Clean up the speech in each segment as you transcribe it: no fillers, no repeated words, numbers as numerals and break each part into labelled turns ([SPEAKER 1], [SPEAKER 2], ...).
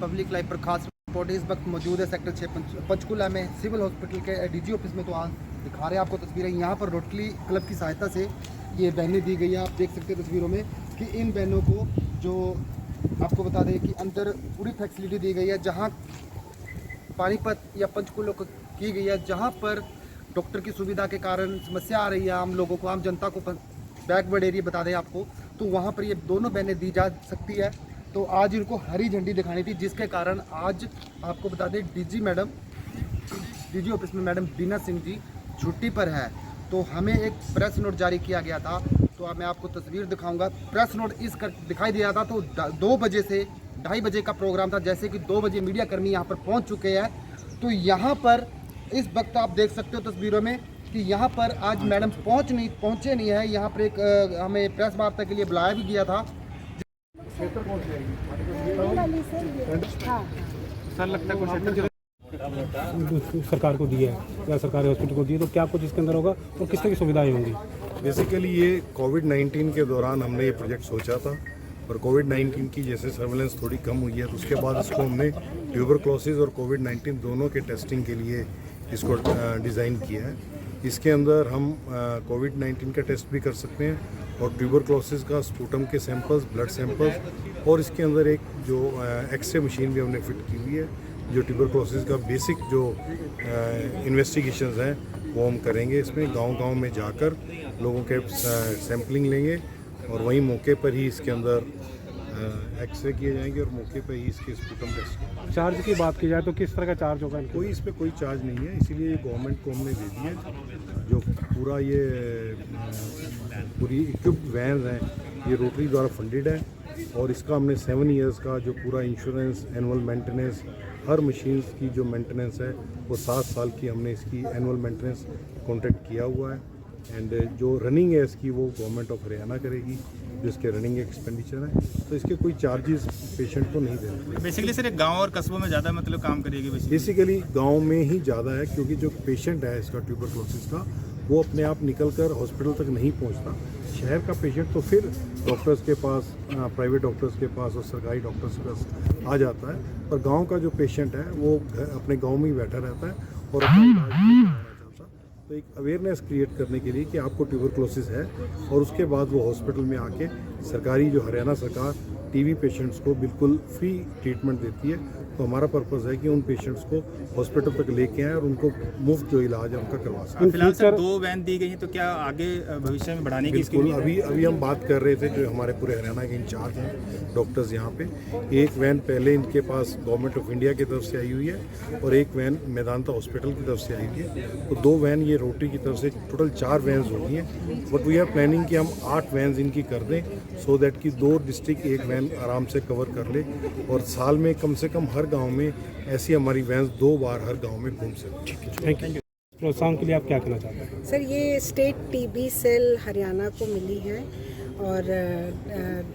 [SPEAKER 1] Public life पर खास report इस वक्त मौजूद है सेक्टर 6 पंचकुला में सिविल हॉस्पिटल के डीजी ऑफिस में। तो आज दिखा रहे हैं आपको तस्वीरें। यहाँ पर रोटरी क्लब की सहायता से ये बैनें दी गई है। आप देख सकते हैं तस्वीरों में कि इन बैनों को जो आपको बता दें कि अंदर पूरी फैसिलिटी दी गई है, जहाँ पानीपत या पंचकुला को की गई है, जहाँ पर डॉक्टर की सुविधा के कारण समस्या आ रही है आम लोगों को, आम जनता को, बैकवर्ड एरिया बता दें आपको, तो वहाँ पर ये दोनों बैनें दी जा सकती है। तो आज इनको हरी झंडी दिखानी थी, जिसके कारण आज आपको बता दें डीजी ऑफिस में मैडम बीना सिंह जी छुट्टी पर है। तो हमें एक प्रेस नोट जारी किया गया था, तो अब मैं आपको तस्वीर दिखाऊंगा। प्रेस नोट इस कर दिखाई दिया था, तो 2 बजे से 2:30 बजे का प्रोग्राम था। जैसे कि 2 बजे मीडिया कर्मी यहाँ पर पहुँच चुके हैं। तो यहाँ पर इस वक्त आप देख सकते हो तस्वीरों में कि यहाँ पर आज मैडम पहुँचे नहीं है। यहाँ पर एक हमें प्रेस वार्ता के लिए बुलाया भी गया था।
[SPEAKER 2] सर लगता है सरकार को दिया है या सरकारी हॉस्पिटल को दिया, तो क्या कुछ इसके अंदर होगा और किस तरह की सुविधाएं होंगी?
[SPEAKER 3] बेसिकली ये कोविड-19 के दौरान हमने ये प्रोजेक्ट सोचा था, और कोविड-19 की जैसे सर्वेलेंस थोड़ी कम हुई है, तो उसके बाद इसको हमने ट्यूबरक्लोसिस और कोविड-19 दोनों के टेस्टिंग के लिए इसको डिज़ाइन किया है। इसके अंदर हम कोविड-19 का टेस्ट भी कर सकते हैं और ट्यूबरक्लोसिस का स्पूटम के सैंपल्स, ब्लड सैंपल्स, और इसके अंदर एक जो एक्सरे मशीन भी हमने फिट की हुई है, जो ट्यूबरक्लोसिस का बेसिक जो इन्वेस्टिगेशंस हैं वो हम करेंगे। इसमें गांव-गांव में जाकर लोगों के सैंपलिंग लेंगे और वहीं मौके पर ही इसके अंदर एक्सरे किए जाएंगे और मौके पर ही इसके स्पूटम टेस्ट।
[SPEAKER 2] चार्ज की बात की जाए तो किस तरह का चार्ज होगा?
[SPEAKER 3] कोई इस पर कोई चार्ज नहीं है, इसीलिए ये गवर्नमेंट को हमने दे दी है। जो पूरा ये पूरी इक्विप्ड वैन हैं, ये रोटरी द्वारा फंडेड है, और इसका हमने 7 ईयर्स का जो पूरा इंश्योरेंस, एनुअल मेंटेनेंस, हर मशीन्स की जो मेंटेनेंस है वो 7 साल की हमने इसकी एनुअल मेंटेनेंस कॉन्ट्रैक्ट किया हुआ है। एंड जो रनिंग है इसकी वो गवर्नमेंट ऑफ हरियाणा करेगी, जिसके रनिंग एक्सपेंडिचर है, तो इसके कोई चार्जेस पेशेंट को नहीं देने।
[SPEAKER 4] बेसिकली सर एक गांव और कस्बों में ज़्यादा मतलब काम करेगी
[SPEAKER 3] बेसिकली गांव में ही ज़्यादा है, क्योंकि जो पेशेंट है इसका ट्यूबरक्लोसिस का, वो अपने आप निकलकर हॉस्पिटल तक नहीं पहुंचता। शहर का पेशेंट तो फिर डॉक्टर्स के पास, प्राइवेट डॉक्टर्स के पास और सरकारी डॉक्टर्स के पास आ जाता है, पर गांव का जो पेशेंट है वो अपने गांव में ही बैठा रहता है और अपना इलाज नहीं कराना चाहता। तो एक अवेयरनेस क्रिएट करने के लिए कि आपको ट्यूबरक्लोसिस है, और उसके बाद वो हॉस्पिटल में आके सरकारी जो हरियाणा सरकार टीबी पेशेंट्स को बिल्कुल फ्री ट्रीटमेंट देती है। तो हमारा पर्पज़ है कि उन पेशेंट्स को हॉस्पिटल तक लेके आए और उनको मुफ्त जो इलाज है उनका करवा सकें।
[SPEAKER 4] फिलहाल सर 2 वैन दी गई हैं, तो क्या आगे भविष्य में बढ़ाने की इसकी
[SPEAKER 3] बिल्कुल अभी हम बात कर रहे थे, जो हमारे पूरे हरियाणा के इंचार्ज हैं डॉक्टर्स यहाँ पे, एक वैन पहले इनके पास गवर्नमेंट ऑफ इंडिया की तरफ से आई हुई है और एक वैन मेदांता हॉस्पिटल की तरफ से आई हुई है। तो 2 वैन ये रोटरी की तरफ से टोटल 4 वैन्स होगी हैं, बट वी आर प्लानिंग कि हम 8 वैन्स इनकी कर दें, सो दैट कि 2 डिस्ट्रिक्ट एक वैन आराम से कवर कर ले, और साल में कम से कम हर गाँव में ऐसी हमारी वैन्स 2 बार हर गांव में घूम सकती है।
[SPEAKER 2] Thank you. प्रोत्साहन के लिए आप क्या कहना चाहते हैं?
[SPEAKER 5] सर, ये स्टेट टीबी सेल हरियाणा को मिली है, और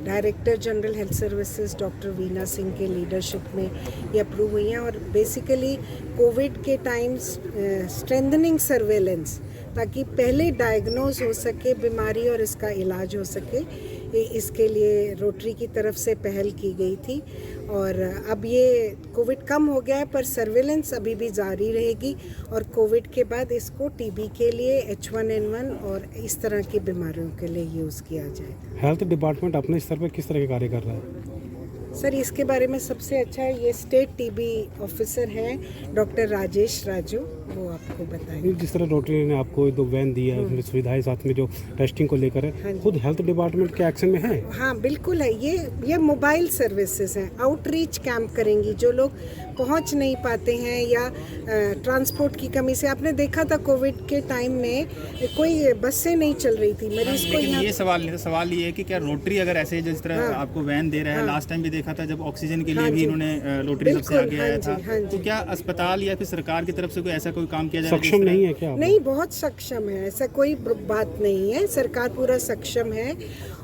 [SPEAKER 5] director general health services doctor Veena Singh के लीडरशिप में ये अप्रूव हुई हैं। और बेसिकली कोविड के टाइम स्ट्रेंथनिंग सर्वेलेंस, ताकि पहले डायग्नोज हो सके बीमारी और इसका इलाज हो सके, इसके लिए रोटरी की तरफ से पहल की गई थी। और अब ये कोविड कम हो गया है, पर सर्वेलेंस अभी भी जारी रहेगी, और कोविड के बाद इसको टीबी के लिए, H1N1 और इस तरह की बीमारियों के लिए यूज़ किया जाएगा।
[SPEAKER 2] हेल्थ डिपार्टमेंट अपने स्तर पर किस तरह के कार्य कर रहा है?
[SPEAKER 5] सर, इसके बारे में सबसे अच्छा ये स्टेट टीबी ऑफिसर हैं डॉक्टर राजेश राजू, वो आपको बताएंगे।
[SPEAKER 2] जिस तरह रोटरी ने आपको 2 वैन दी है, उसमें सुविधाएं साथ में जो टेस्टिंग को लेकर है, खुद हेल्थ डिपार्टमेंट के एक्शन में है?
[SPEAKER 5] हाँ बिल्कुल है। ये मोबाइल सर्विसेज हैं, आउटरीच कैंप करेंगी। जो लोग पहुंच नहीं पाते हैं या ट्रांसपोर्ट की कमी से, आपने देखा था कोविड के टाइम में कोई बसें नहीं चल रही थी, मरीज को।
[SPEAKER 4] ये सवाल ये है कि क्या रोटरी अगर ऐसे जिस तरह आपको वैन दे रहा है, लास्ट टाइम भी देखा था जब ऑक्सीजन के लिए भी इन्होंने रोटरी सबसे आगे आया था, तो क्या अस्पताल या फिर सरकार की तरफ से कोई ऐसा कोई काम किया जा रहा है?
[SPEAKER 2] सक्षम नहीं है क्या?
[SPEAKER 5] नहीं, बहुत सक्षम है, ऐसा कोई बात नहीं है। सरकार पूरा सक्षम है,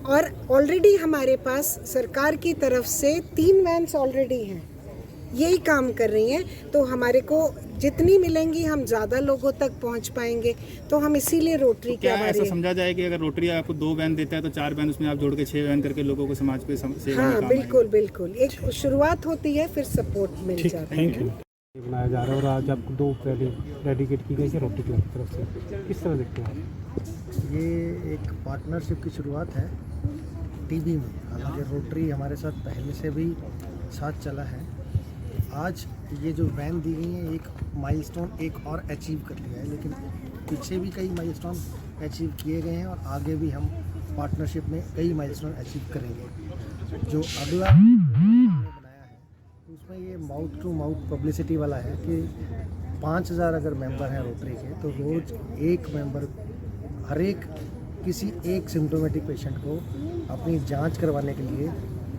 [SPEAKER 5] और ऑलरेडी हमारे पास सरकार की तरफ से 3 वैन्स ऑलरेडी हैं। यही काम कर रही हैं। तो हमारे को जितनी मिलेंगी हम ज़्यादा लोगों तक पहुंच पाएंगे, तो हम इसीलिए रोटरी के
[SPEAKER 4] क्या
[SPEAKER 5] आभारी
[SPEAKER 4] ऐसा
[SPEAKER 5] हैं।
[SPEAKER 4] समझा जाए कि अगर रोटरी आपको 2 वैन देता है तो 4 वैन उसमें आप जोड़ के 6 वैन करके लोगों को समाज पे सेवा में
[SPEAKER 5] हाँ
[SPEAKER 4] काम
[SPEAKER 5] बिल्कुल बिल्कुल, एक शुरुआत होती है फिर सपोर्ट मिल
[SPEAKER 2] ठीक,
[SPEAKER 5] जाता है।
[SPEAKER 2] Thank you. बनाया जा रहा है और आज आपको 2 रैली डेडिकेट की गई है रोटरी क्लब की तरफ से, किस तरह देखते हैं आप?
[SPEAKER 6] ये एक पार्टनरशिप की शुरुआत है टीबी में। हालांकि रोटरी हमारे साथ पहले से भी साथ चला है। आज ये जो वैन दी गई है, एक माइलस्टोन एक और अचीव कर लिया है, लेकिन पीछे भी कई माइलस्टोन अचीव किए गए हैं और आगे भी हम पार्टनरशिप में कई माइलस्टोन अचीव करेंगे। जो अगला बनाया है उसमें ये माउथ टू माउथ पब्लिसिटी वाला है कि 5000 अगर मेंबर हैं रोटरी के, तो रोज़ एक मेंबर हर एक किसी एक सिम्टोमेटिक पेशेंट को अपनी जांच करवाने के लिए,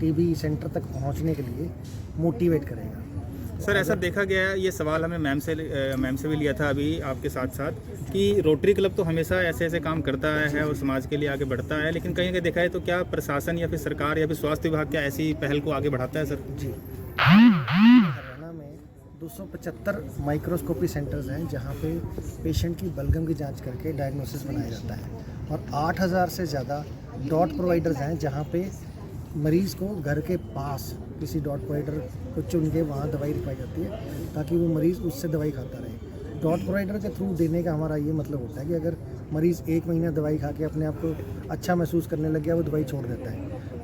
[SPEAKER 6] टीबी सेंटर तक पहुंचने के लिए मोटिवेट करेगा।
[SPEAKER 4] सर ऐसा देखा गया है, ये सवाल हमें मैम से भी लिया था अभी आपके साथ साथ, कि रोटरी क्लब तो हमेशा ऐसे ऐसे काम करता है और समाज के लिए आगे बढ़ता है, लेकिन कहीं कहीं देखा है तो क्या प्रशासन या फिर सरकार या फिर स्वास्थ्य विभाग क्या ऐसी पहल को आगे बढ़ाता है सर?
[SPEAKER 6] जी, हरियाणा में 275 माइक्रोस्कोपी सेंटर्स हैं जहां पे पेशेंट की बलगम की जांच करके डायग्नोसिस बनाया जाता है, और 8000 से ज़्यादा डॉट प्रोवाइडर्स हैं जहां पे मरीज़ को घर के पास किसी डॉट प्रोवाइडर को चुन के वहाँ दवाई लिखवाई जाती है ताकि वो मरीज़ उससे दवाई खाता रहे। डॉट प्रोवाइडर के थ्रू देने का हमारा ये मतलब होता है कि अगर मरीज़ 1 महीना दवाई खा के अपने आप को अच्छा महसूस करने लग गया, वो दवाई छोड़ देता है,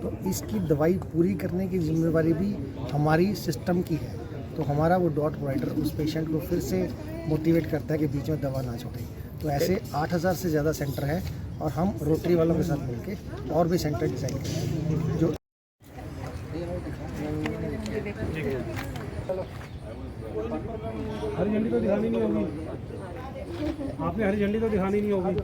[SPEAKER 6] तो इसकी दवाई पूरी करने की जिम्मेवारी भी हमारी सिस्टम की है। तो हमारा वो डॉट प्रोवाइडर उस पेशेंट को फिर से मोटिवेट करता है कि बीच में दवा ना छोड़े। तो ऐसे 8000 से ज़्यादा सेंटर हैं और हम रोटरी वालों के साथ मिलकर और भी सेंटर डिज़ाइन करेंगे। जो
[SPEAKER 2] हरी झंडी तो दिखानी नहीं होगी, आपने हरी झंडी तो दिखानी नहीं होगी।